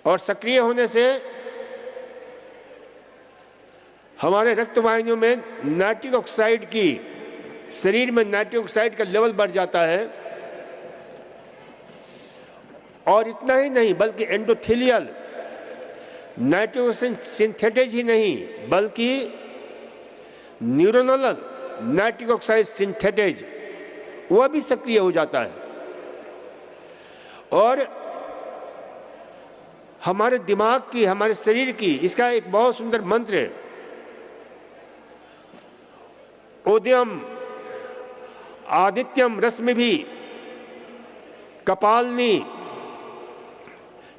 और सक्रिय होने से हमारे रक्त वाहिनियों में नाइट्रिक ऑक्साइड की, शरीर में नाइट्रिक ऑक्साइड का लेवल बढ़ जाता है। और इतना ही नहीं बल्कि एंडोथेलियल नाइट्रिक ऑक्साइड सिंथेटेज ही नहीं बल्कि न्यूरोनल नाइट्रिक ऑक्साइड सिंथेटेज वह भी सक्रिय हो जाता है। और हमारे दिमाग की, हमारे शरीर की, इसका एक बहुत सुंदर मंत्र है, उदयम आदित्यम रश्मिभी कपालनी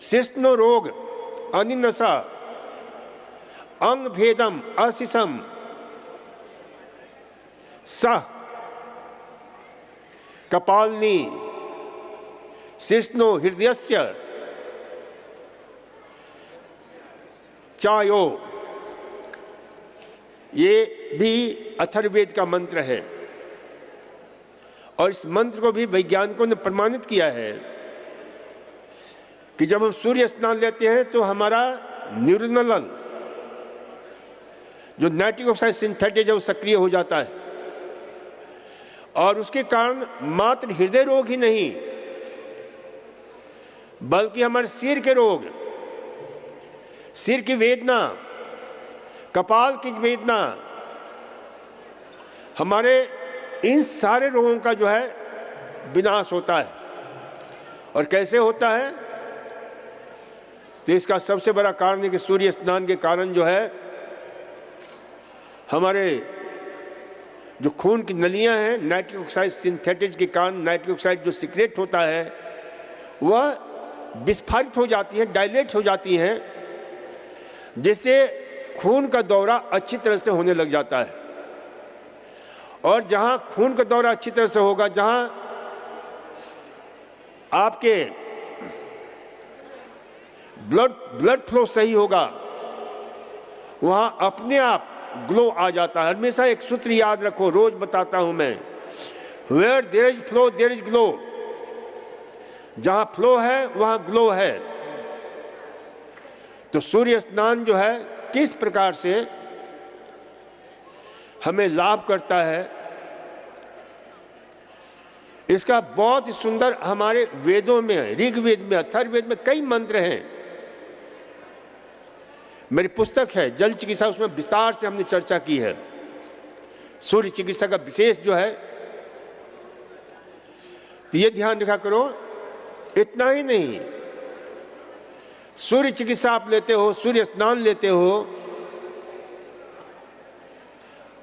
शिष्णो रोग अनिनसा अंग भेदम अशिषम सह कपालनी शिष्णो हृदयस्य चायो। ये भी अथर्ववेद का मंत्र है और इस मंत्र को भी वैज्ञानिकों ने प्रमाणित किया है कि जब हम सूर्य स्नान लेते हैं तो हमारा न्यूरोनल जो नाइट्रिक ऑक्साइड सिंथेटेज है वो सक्रिय हो जाता है और उसके कारण मात्र हृदय रोग ही नहीं बल्कि हमारे सिर के रोग, सिर की वेदना, कपाल की वेदना, हमारे इन सारे रोगों का जो है विनाश होता है। और कैसे होता है? तो इसका सबसे बड़ा कारण है कि सूर्य स्नान के कारण जो है हमारे जो खून की नलियां हैं नाइट्रिक ऑक्साइड सिंथेटेज के कारण नाइट्रिक ऑक्साइड जो सिक्रेट होता है वह विस्फारित हो जाती है, डायलेट हो जाती हैं, जिससे खून का दौरा अच्छी तरह से होने लग जाता है। और जहां खून का दौरा अच्छी तरह से होगा, जहां आपके ब्लड फ्लो सही होगा, वहां अपने आप ग्लो आ जाता है। हमेशा एक सूत्र याद रखो, रोज बताता हूं मैं, where there is flow there is glow. जहां फ्लो है वहां ग्लो है। तो सूर्य स्नान जो है किस प्रकार से हमें लाभ करता है, इसका बहुत ही सुंदर हमारे वेदों में, ऋग्वेद में, अथर्ववेद में कई मंत्र हैं। मेरी पुस्तक है जल चिकित्सा, उसमें विस्तार से हमने चर्चा की है। सूर्य चिकित्सा का विशेष जो है, तो ये ध्यान रखा करो। इतना ही नहीं, सूर्य चिकित्सा आप लेते हो, सूर्य स्नान लेते हो,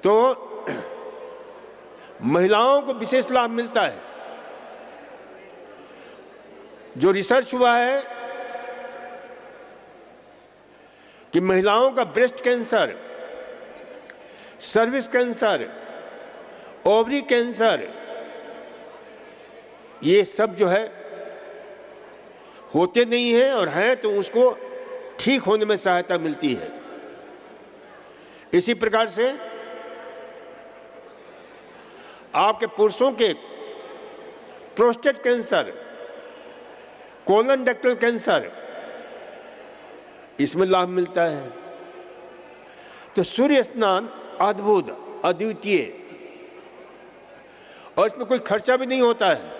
तो महिलाओं को विशेष लाभ मिलता है। जो रिसर्च हुआ है कि महिलाओं का breast cancer, cervix cancer, ovary cancer, ये सब जो है होते नहीं हैं और हैं तो उसको ठीक होने में सहायता मिलती है। इसी प्रकार से आपके पुरुषों के prostate cancer, colon ductal cancer, इसमें लाभ मिलता है। तो सूर्य स्नान अद्भुत, अद्वितीय, और इसमें कोई खर्चा भी नहीं होता है।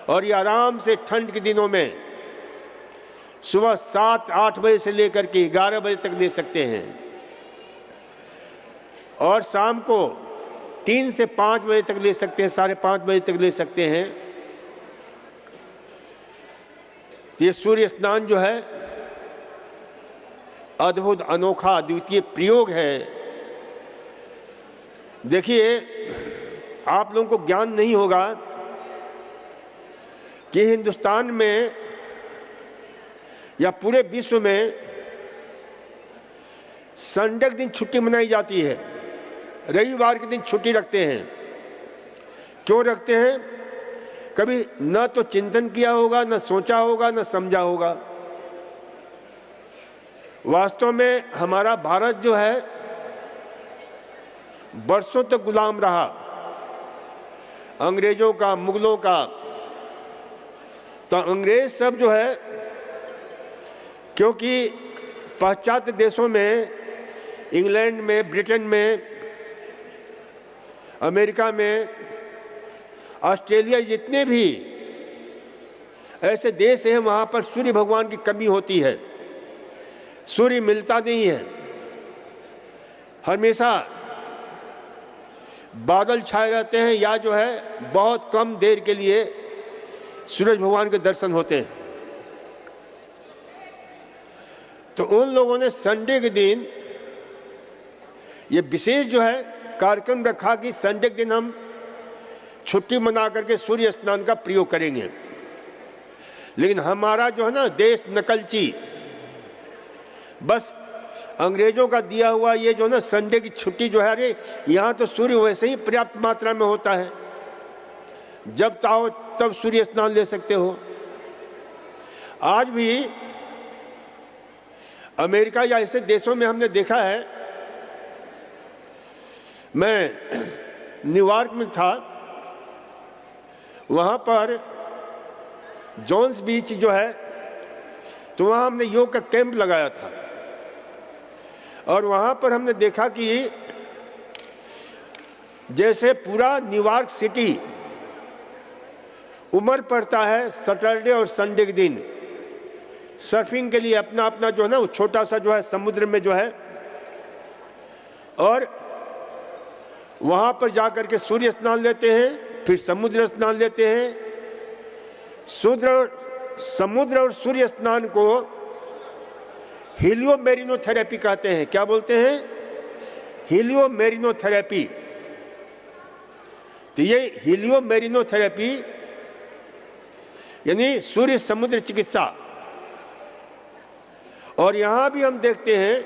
और ये आराम से ठंड के दिनों में सुबह 7-8 बजे से लेकर के 11 बजे तक ले सकते हैं और शाम को 3 से 5 बजे तक ले सकते हैं, 5:30 बजे तक ले सकते हैं। ये सूर्य स्नान जो है अद्भुत, अनोखा, अद्वितीय प्रयोग है। देखिए, आप लोगों को ज्ञान नहीं होगा कि हिंदुस्तान में या पूरे विश्व में संडे के दिन छुट्टी मनाई जाती है, रविवार के दिन छुट्टी रखते हैं। क्यों रखते हैं? कभी न तो चिंतन किया होगा, न सोचा होगा, न समझा होगा। वास्तव में हमारा भारत जो है बरसों तक गुलाम रहा अंग्रेजों का, मुगलों का। तो अंग्रेज सब जो है क्योंकि पाश्चात्य देशों में, इंग्लैंड में, ब्रिटेन में, अमेरिका में, ऑस्ट्रेलिया, जितने भी ऐसे देश हैं वहाँ पर सूर्य भगवान की कमी होती है, सूर्य मिलता नहीं है, हमेशा बादल छाए रहते हैं या जो है बहुत कम देर के लिए सूरज भगवान के दर्शन होते हैं। तो उन लोगों ने संडे के दिन ये विशेष जो है कार्यक्रम रखा कि संडे के दिन हम छुट्टी मना करके सूर्य स्नान का प्रयोग करेंगे। लेकिन हमारा जो है ना देश नकलची, बस अंग्रेजों का दिया हुआ ये जो ना संडे की छुट्टी जो है, अरे यहाँ तो सूर्य वैसे ही पर्याप्त मात्रा में होता है, जब चाहो तब सूर्य स्नान ले सकते हो। आज भी अमेरिका या ऐसे देशों में हमने देखा है, मैं न्यूयॉर्क में था, वहाँ पर जॉन्स बीच जो है, तो वहाँ हमने योग का कैंप लगाया था और वहाँ पर हमने देखा कि जैसे पूरा न्यूयॉर्क सिटी उमड़ पड़ता है सैटरडे और संडे के दिन सर्फिंग के लिए, अपना अपना जो है ना वो छोटा सा जो है समुद्र में जो है, और वहाँ पर जाकर के सूर्य स्नान लेते हैं, फिर समुद्र स्नान लेते हैं। समुद्र और सूर्य स्नान को हीलियोमेरिनोथेरेपी कहते हैं। क्या बोलते हैं? हीलियोमेरिनोथेरेपी। तो ये हीलियोमेरिनोथेरेपी यानी सूर्य समुद्र चिकित्सा। और यहाँ भी हम देखते हैं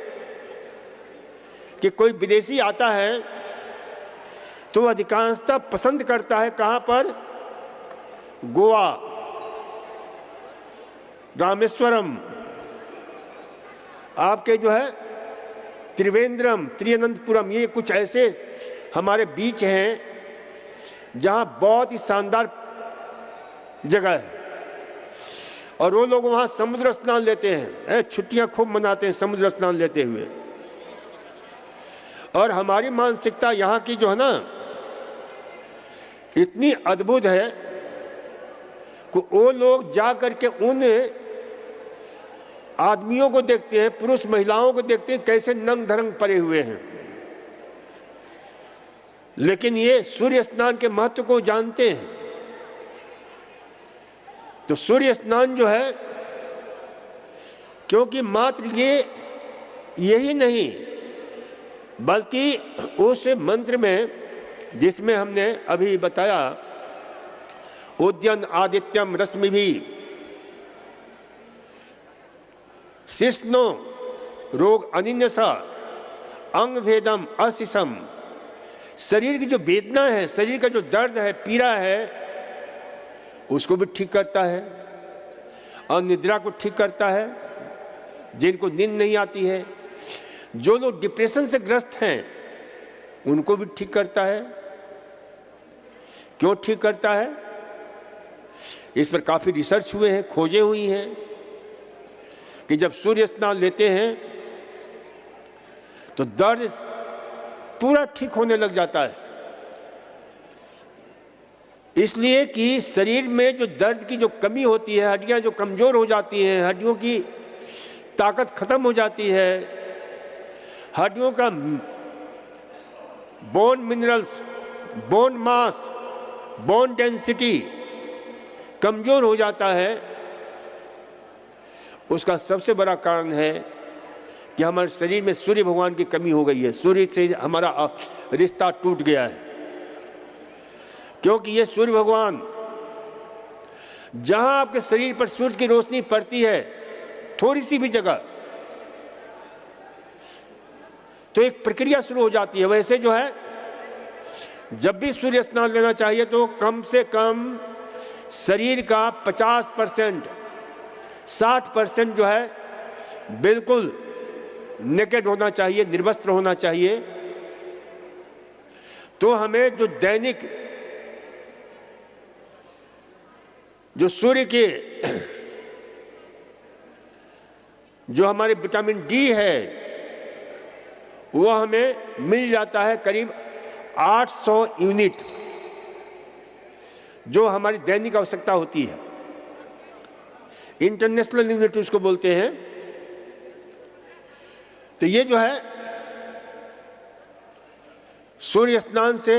कि कोई विदेशी आता है तो अधिकांशतः पसंद करता है कहाँ पर? गोवा, रामेश्वरम, आपके जो है त्रिवेंद्रम, त्रिअनंतपुरम, ये कुछ ऐसे हमारे बीच हैं जहाँ बहुत ही शानदार जगह है। और वो लोग वहाँ समुद्र स्नान लेते हैं, छुट्टियाँ खूब मनाते हैं समुद्र स्नान लेते हुए। और हमारी मानसिकता यहाँ की जो है ना इतनी अद्भुत है कि वो लोग जा करके उन आदमियों को देखते हैं, पुरुष महिलाओं को देखते हैं कैसे नंग धरंग पड़े हुए हैं, लेकिन ये सूर्य स्नान के महत्व को जानते हैं। तो सूर्य स्नान जो है, क्योंकि मात्र ये यही नहीं बल्कि उस मंत्र में जिसमें हमने अभी बताया, उद्यन आदित्यम रश्मि भी शिष्णो रोग अनिन्यसा अंग भेदम अशिशम, शरीर की जो वेदना है, शरीर का जो दर्द है, पीड़ा है, उसको भी ठीक करता है। और निद्रा को ठीक करता है, जिनको नींद नहीं आती है, जो लोग डिप्रेशन से ग्रस्त हैं उनको भी ठीक करता है। क्यों ठीक करता है? इस पर काफी रिसर्च हुए हैं, खोजें हुई हैं कि जब सूर्य स्नान लेते हैं तो दर्द पूरा ठीक होने लग जाता है। इसलिए कि शरीर में जो दर्द की जो कमी होती है, हड्डियां जो कमजोर हो जाती हैं, हड्डियों की ताकत खत्म हो जाती है, हड्डियों का bone minerals, bone mass, bone density कमजोर हो जाता है। उसका सबसे बड़ा कारण है कि हमारे शरीर में सूर्य भगवान की कमी हो गई है, सूर्य से हमारा रिश्ता टूट गया है। क्योंकि ये सूर्य भगवान जहां आपके शरीर पर सूर्य की रोशनी पड़ती है, थोड़ी सी भी जगह, तो एक प्रक्रिया शुरू हो जाती है। वैसे जो है जब भी सूर्य स्नान लेना चाहिए तो कम से कम शरीर का 50%, 60% जो है बिल्कुल नेकेड होना चाहिए, निर्वस्त्र होना चाहिए। तो हमें जो दैनिक जो सूर्य के जो हमारे विटामिन डी है वो हमें मिल जाता है करीब 800 यूनिट, जो हमारी दैनिक आवश्यकता होती है। इंटरनेशनल यूनिट उसको बोलते हैं। तो ये जो है सूर्य स्नान से,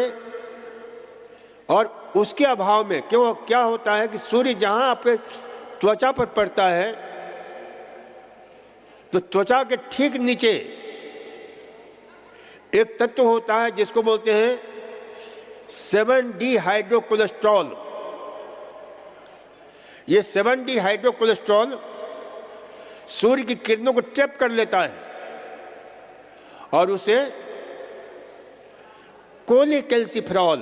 और उसके अभाव में क्यों क्या होता है कि सूर्य जहां आपके त्वचा पर पड़ता है तो त्वचा के ठीक नीचे एक तत्व होता है जिसको बोलते हैं 7D हाइड्रोकोलेस्ट्रॉल। ये 7D हाइड्रोकोलेस्ट्रॉल सूर्य की किरणों को ट्रैप कर लेता है और उसे कोलेकैल्सिफेरॉल,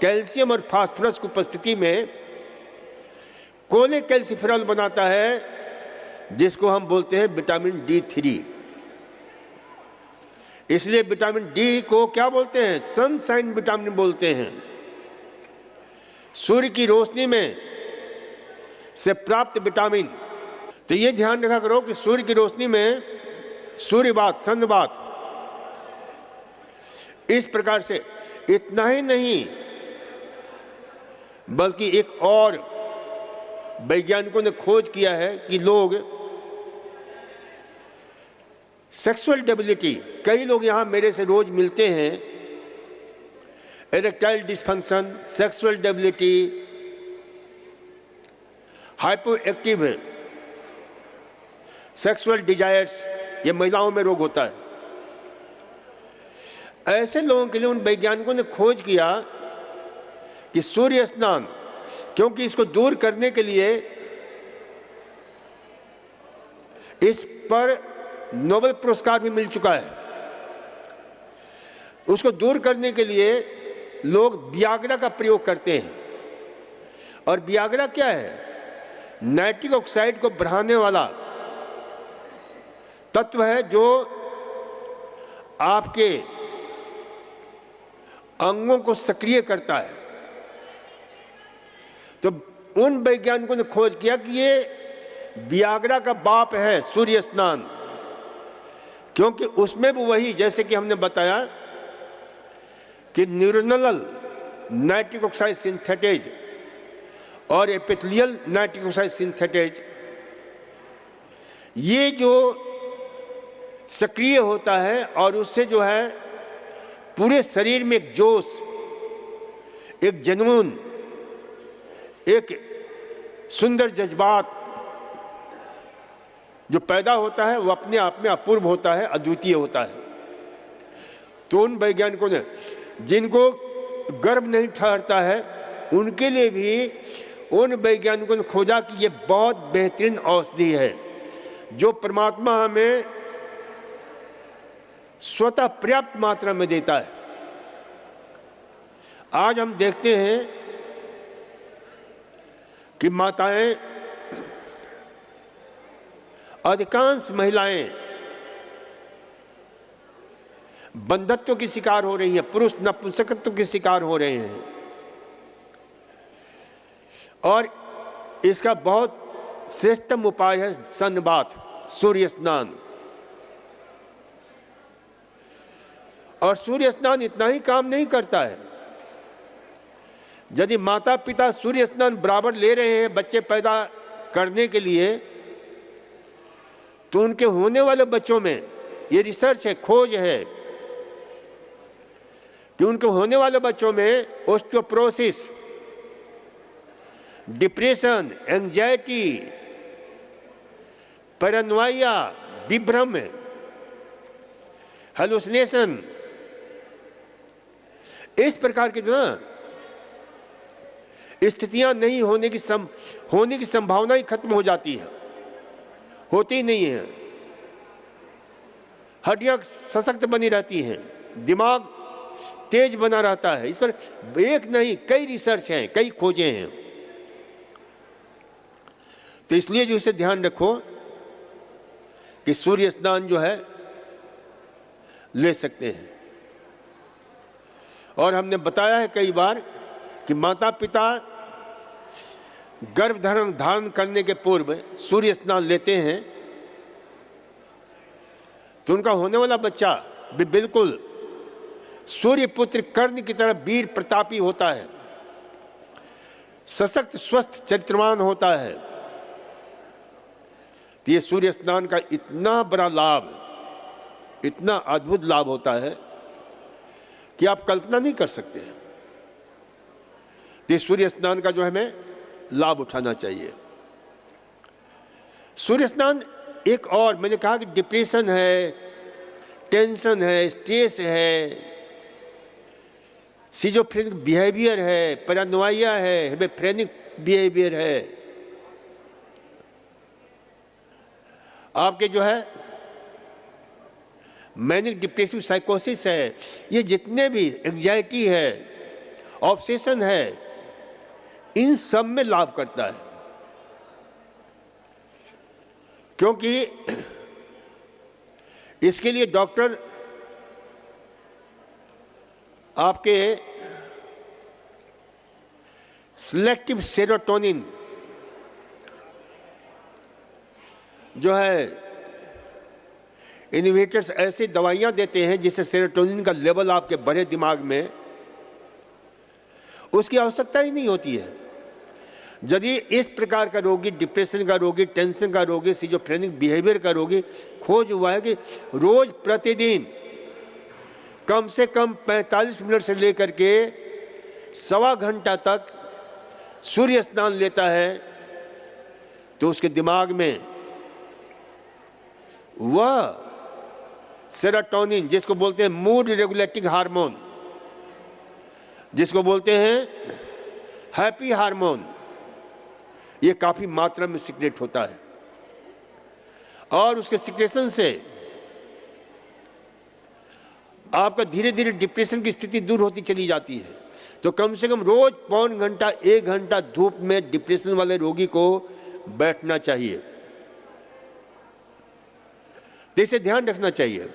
कैल्शियम और फास्फोरस की उपस्थिति में कोलेकैल्सिफेरॉल बनाता है, जिसको हम बोलते हैं विटामिन D3। इसलिए विटामिन डी को क्या बोलते हैं? सनशाइन विटामिन बोलते हैं। सूर्य की रोशनी में से प्राप्त विटामिन। तो ये ध्यान रखा करो कि सूर्य की रोशनी में सूर्यबात, सनबात, इस प्रकार से। इतना ही नहीं बल्कि एक और वैज्ञानिकों ने खोज किया है कि लोग सेक्सुअल डेबिलिटी, कई लोग यहां मेरे से रोज मिलते हैं, erectile dysfunction, sexual debility, hypo active sexual desires, ये महिलाओं में रोग होता है। ऐसे लोगों के लिए उन वैज्ञानिकों ने खोज किया कि सूर्य स्नान, क्योंकि इसको दूर करने के लिए इस पर नोबेल पुरस्कार भी मिल चुका है, उसको दूर करने के लिए लोग वियाग्रा का प्रयोग करते हैं। और वियाग्रा क्या है? नाइट्रिक ऑक्साइड को बढ़ाने वाला तत्व है जो आपके अंगों को सक्रिय करता है। तो उन वैज्ञानिकों ने खोज किया कि ये वियाग्रा का बाप है सूर्य स्नान, क्योंकि उसमें भी वही, जैसे कि हमने बताया कि न्यूरोनल नाइट्रिक ऑक्साइड सिंथेटेज और एपिथेलियल नाइट्रिक ऑक्साइड सिंथेटेज, ये जो सक्रिय होता है और उससे जो है पूरे शरीर में एक जोश, एक जुनून, एक सुंदर जज्बात जो पैदा होता है, वो अपने आप में अपूर्व होता है, अद्वितीय होता है। तो उन वैज्ञानिकों ने, जिनको गर्भ नहीं ठहरता है, उनके लिए भी उन वैज्ञानिकों ने खोजा कि ये बहुत बेहतरीन औषधि है जो परमात्मा हमें स्वतः पर्याप्त मात्रा में देता है। आज हम देखते हैं कि माताएं, अधिकांश महिलाएं बंधत्व की शिकार हो रही हैं, पुरुष नपुंसकत्व के शिकार हो रहे हैं। और इसका बहुत श्रेष्ठतम उपाय है सनबाथ, सूर्य स्नान। और सूर्य स्नान इतना ही काम नहीं करता है। यदि माता पिता सूर्य स्नान बराबर ले रहे हैं बच्चे पैदा करने के लिए, तो उनके होने वाले बच्चों में, ये रिसर्च है, खोज है, कि उनके होने वाले बच्चों में ऑस्टियोपोरोसिस, डिप्रेशन, एंजाइटी, पैरानोया, विभ्रम, हेलुसिनेशन, इस प्रकार की जो ना स्थितियां नहीं होने की संभावना ही खत्म हो जाती है, होती ही नहीं है। हड्डियां सशक्त बनी रहती हैं, दिमाग तेज बना रहता है। इस पर एक नहीं कई रिसर्च हैं, कई खोजें हैं। तो इसलिए जो इसे ध्यान रखो कि सूर्य स्नान जो है ले सकते हैं। और हमने बताया है कई बार कि माता पिता गर्भ धारण करने के पूर्व सूर्य स्नान लेते हैं तो उनका होने वाला बच्चा भी बिल्कुल सूर्यपुत्र कर्ण की तरह वीर प्रतापी होता है, सशक्त स्वस्थ चरित्रवान होता है। तो ये सूर्य स्नान का इतना बड़ा लाभ, इतना अद्भुत लाभ होता है कि आप कल्पना नहीं कर सकते। तो सूर्य स्नान का जो है हमें लाभ उठाना चाहिए। सूर्य स्नान एक और, मैंने कहा कि डिप्रेशन है, टेंशन है, स्ट्रेस है, सिजोफ्रेनिक बिहेवियर है, पैरानोइया है, हेमिफ्रेनिक बिहेवियर है, आपके जो है मैनिक डिप्रेसिव साइकोसिस है, ये जितने भी एंजाइटी है, ऑब्सेशन है, इन सब में लाभ करता है। क्योंकि इसके लिए डॉक्टर आपके सिलेक्टिव सेरोटोनिन जो है इनहिबिटर्स, ऐसी दवाइयां देते हैं जिससे सेरोटोनिन का लेवल आपके बढ़े दिमाग में, उसकी आवश्यकता ही नहीं होती है। यदि इस प्रकार का रोगी, डिप्रेशन का रोगी, टेंशन का रोगी, सिजोफ्रेनिक बिहेवियर का रोगी, खोज हुआ है कि रोज प्रतिदिन कम से कम 45 मिनट से लेकर के सवा घंटा तक सूर्य स्नान लेता है, तो उसके दिमाग में वह सेरोटोनिन, जिसको बोलते हैं मूड रेगुलेटिंग हार्मोन, जिसको बोलते हैं हैप्पी हार्मोन, ये काफी मात्रा में सिक्रेट होता है। और उसके सिक्रेशन से आपका धीरे धीरे डिप्रेशन की स्थिति दूर होती चली जाती है। तो कम से कम रोज पौन घंटा, 1 घंटा धूप में डिप्रेशन वाले रोगी को बैठना चाहिए। तो इसे ध्यान रखना चाहिए।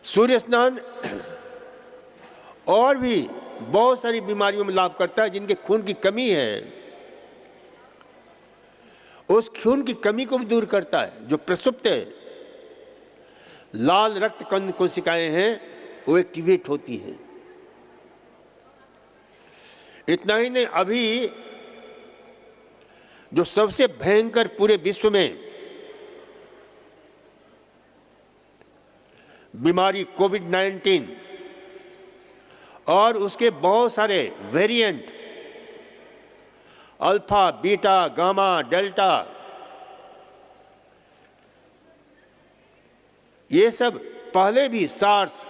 सूर्य स्नान और भी बहुत सारी बीमारियों में लाभ करता है। जिनके खून की कमी है, उस खून की कमी को भी दूर करता है। जो प्रसुप्त लाल रक्त कण कोशिकाएं हैं, वो एक्टिवेट होती हैं। इतना ही नहीं, अभी जो सबसे भयंकर पूरे विश्व में बीमारी कोविड-19 और उसके बहुत सारे variant, alpha, beta, gamma, delta, ये सब पहले भी सार्स,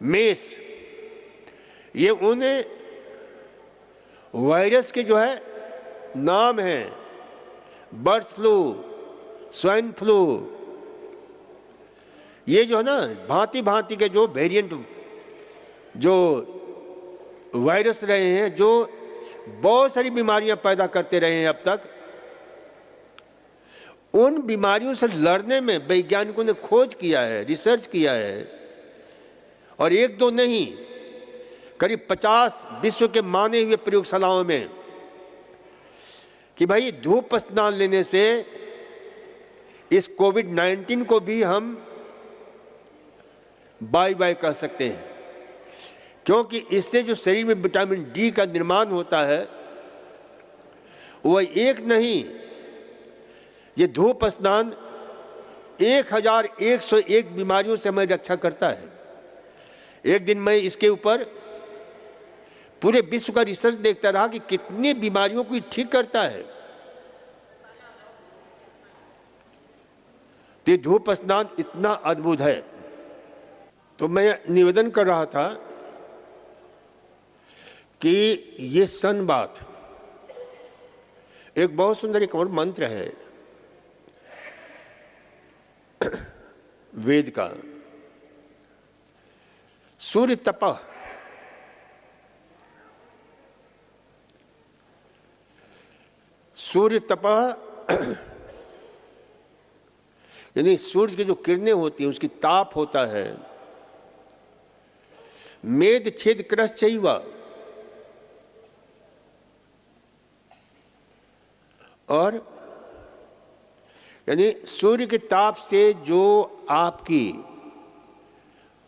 मेस, ये उन्हें वायरस के जो है नाम हैं। बर्ड फ्लू, स्वाइन फ्लू, ये जो है ना भांति भांति के जो वेरिएंट, जो वायरस रहे हैं, जो बहुत सारी बीमारियां पैदा करते रहे हैं अब तक, उन बीमारियों से लड़ने में वैज्ञानिकों ने खोज किया है, रिसर्च किया है। और एक दो नहीं, करीब 50 विश्व के माने हुए प्रयोगशालाओं में, कि भाई धूप स्नान लेने से इस कोविड-19 को भी हम बाय बाय कह सकते हैं। क्योंकि इससे जो शरीर में विटामिन डी का निर्माण होता है, वह एक नहीं, ये धूप स्नान 1101 बीमारियों से हमें रक्षा करता है। एक दिन मैं इसके ऊपर पूरे विश्व का रिसर्च देखता रहा कि कितनी बीमारियों को ठीक करता है। तो धूप स्नान इतना अद्भुत है। तो मैं निवेदन कर रहा था कि ये सन बात, एक बहुत सुंदर एक और मंत्र है वेद का, सूर्य तपः, सूर्य तपः यानी सूर्य की जो किरणें होती हैं, उसकी ताप होता है। मेद छेद क्रश चैवा, और यानी सूर्य के ताप से जो आपकी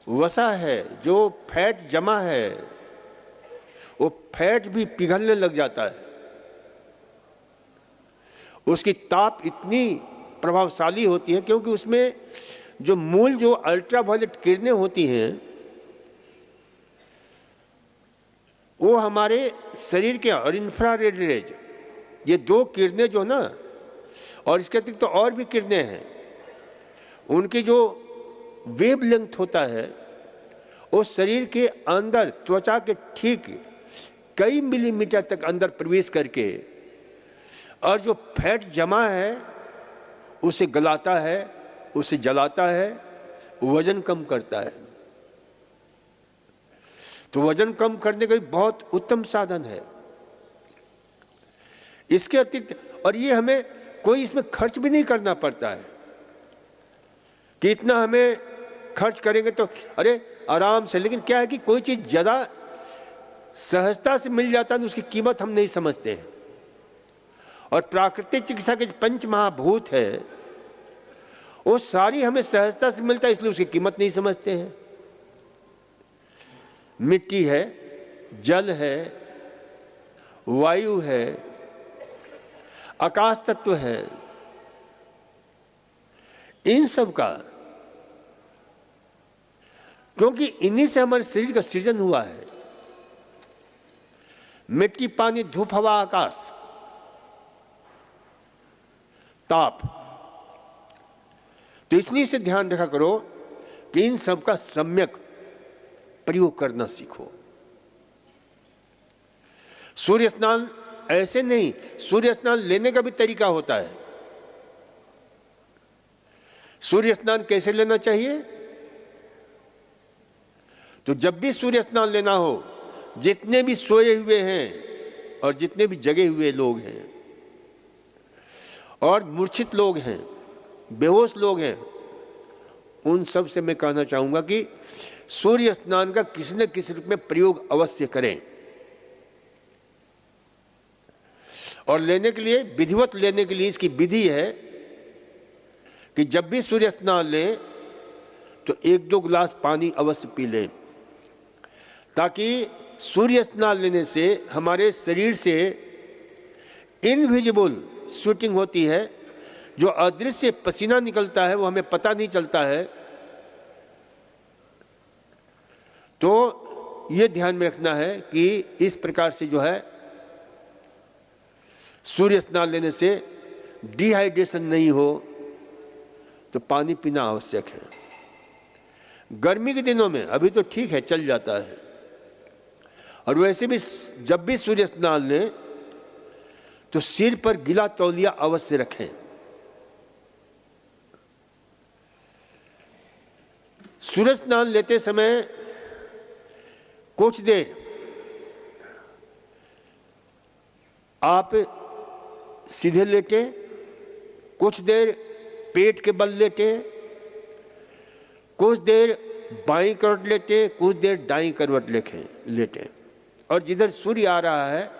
वसा है, जो फैट जमा है, वो फैट भी पिघलने लग जाता है। उसकी ताप इतनी प्रभावशाली होती है क्योंकि उसमें जो अल्ट्रावायलेट किरणें होती हैं वो हमारे शरीर के, और इंफ्रारेड रेज, ये 2 किरणें जो ना, और इसके अतिरिक्त तो और भी किरणें हैं, उनकी जो वेवलेंथ होता है वो शरीर के अंदर, त्वचा के ठीक कई मिलीमीटर तक अंदर प्रवेश करके और जो फैट जमा है उसे गलाता है, उसे जलाता है, वजन कम करता है। तो वजन कम करने का एक बहुत उत्तम साधन है। इसके अतिरिक्त, और ये हमें कोई इसमें खर्च भी नहीं करना पड़ता है कि इतना हमें खर्च करेंगे तो अरे आराम से, लेकिन क्या है कि कोई चीज ज्यादा सहजता से मिल जाता है तो उसकी कीमत हम नहीं समझते हैं। और प्राकृतिक चिकित्सा के 5 महाभूत है वो सारी हमें सहजता से मिलता है, इसलिए उसकी कीमत नहीं समझते हैं। मिट्टी है, जल है, वायु है, आकाश तत्व है, इन सब का, क्योंकि इन्हीं से हमारे शरीर का सृजन हुआ है। मिट्टी, पानी, धूप, हवा, आकाश, ताप। तो इसलिए से ध्यान रखा करो कि इन सब का सम्यक प्रयोग करना सीखो। सूर्य स्नान ऐसे नहीं, सूर्य स्नान लेने का भी तरीका होता है। सूर्य स्नान कैसे लेना चाहिए? तो जब भी सूर्य स्नान लेना हो, जितने भी सोए हुए हैं और जितने भी जगे हुए लोग हैं और मूर्छित लोग हैं, बेहोश लोग हैं, उन सब से मैं कहना चाहूंगा कि सूर्य स्नान का किसी न किसी रूप में प्रयोग अवश्य करें। और लेने के लिए, विधिवत लेने के लिए इसकी विधि है कि जब भी सूर्य स्नान लें तो 1-2 गिलास पानी अवश्य पी लें, ताकि सूर्य स्नान लेने से हमारे शरीर से इनविजिबल स्वेटिंग होती है, जो अदृश्य पसीना निकलता है वो हमें पता नहीं चलता है। तो ये ध्यान में रखना है कि इस प्रकार से जो है सूर्य स्नान लेने से डिहाइड्रेशन नहीं हो, तो पानी पीना आवश्यक है। गर्मी के दिनों में अभी तो ठीक है, चल जाता है। और वैसे भी जब भी सूर्य स्नान लें तो सिर पर गीला तौलिया अवश्य रखें। सूर्य स्नान लेते समय कुछ देर आप सीधे लेटे, कुछ देर पेट के बल लेटे, कुछ देर बाईं करवट लेटे, कुछ देर दाईं करवट लेटे, और जिधर सूर्य आ रहा है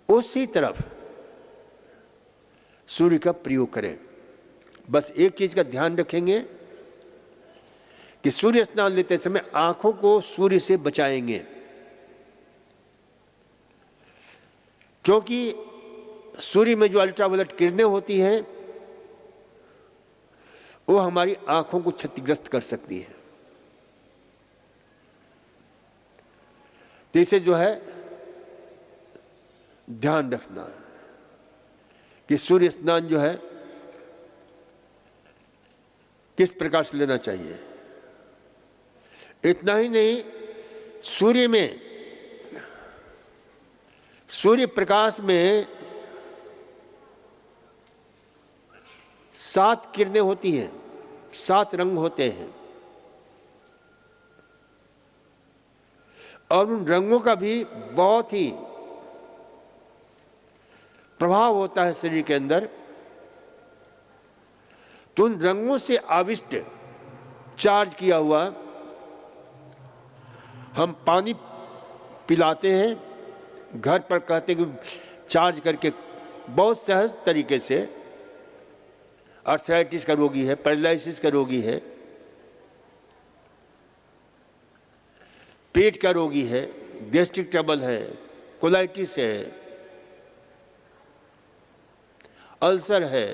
उसी तरफ सूर्य का प्रयोग करें। बस एक चीज का ध्यान रखेंगे कि सूर्य स्नान लेते समय आंखों को सूर्य से बचाएंगे, क्योंकि सूर्य में जो अल्ट्रावायलेट किरणें होती हैं वो हमारी आंखों को क्षतिग्रस्त कर सकती हैं। तो इसे जो है ध्यान रखना कि सूर्य स्नान जो है किस प्रकार से लेना चाहिए। इतना ही नहीं, सूर्य प्रकाश में 7 किरणें होती हैं, 7 रंग होते हैं, और उन रंगों का भी बहुत ही प्रभाव होता है शरीर के अंदर। तो उन रंगों से आविष्ट, चार्ज किया हुआ हम पानी पिलाते हैं, घर पर कहते हैं कि चार्ज करके बहुत सहज तरीके से आर्थराइटिस का रोगी है, पैरालिसिस का रोगी है, पेट का रोगी है, गैस्ट्रिक ट्रबल है, कोलाइटिस है, अल्सर है,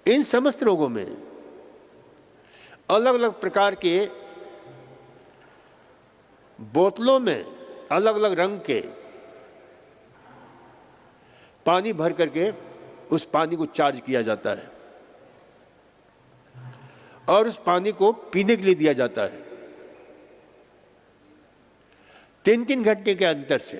इन समस्त रोगों में अलग अलग प्रकार के बोतलों में अलग अलग रंग के पानी भर करके उस पानी को चार्ज किया जाता है और उस पानी को पीने के लिए दिया जाता है 3-3 घंटे के अंतर से।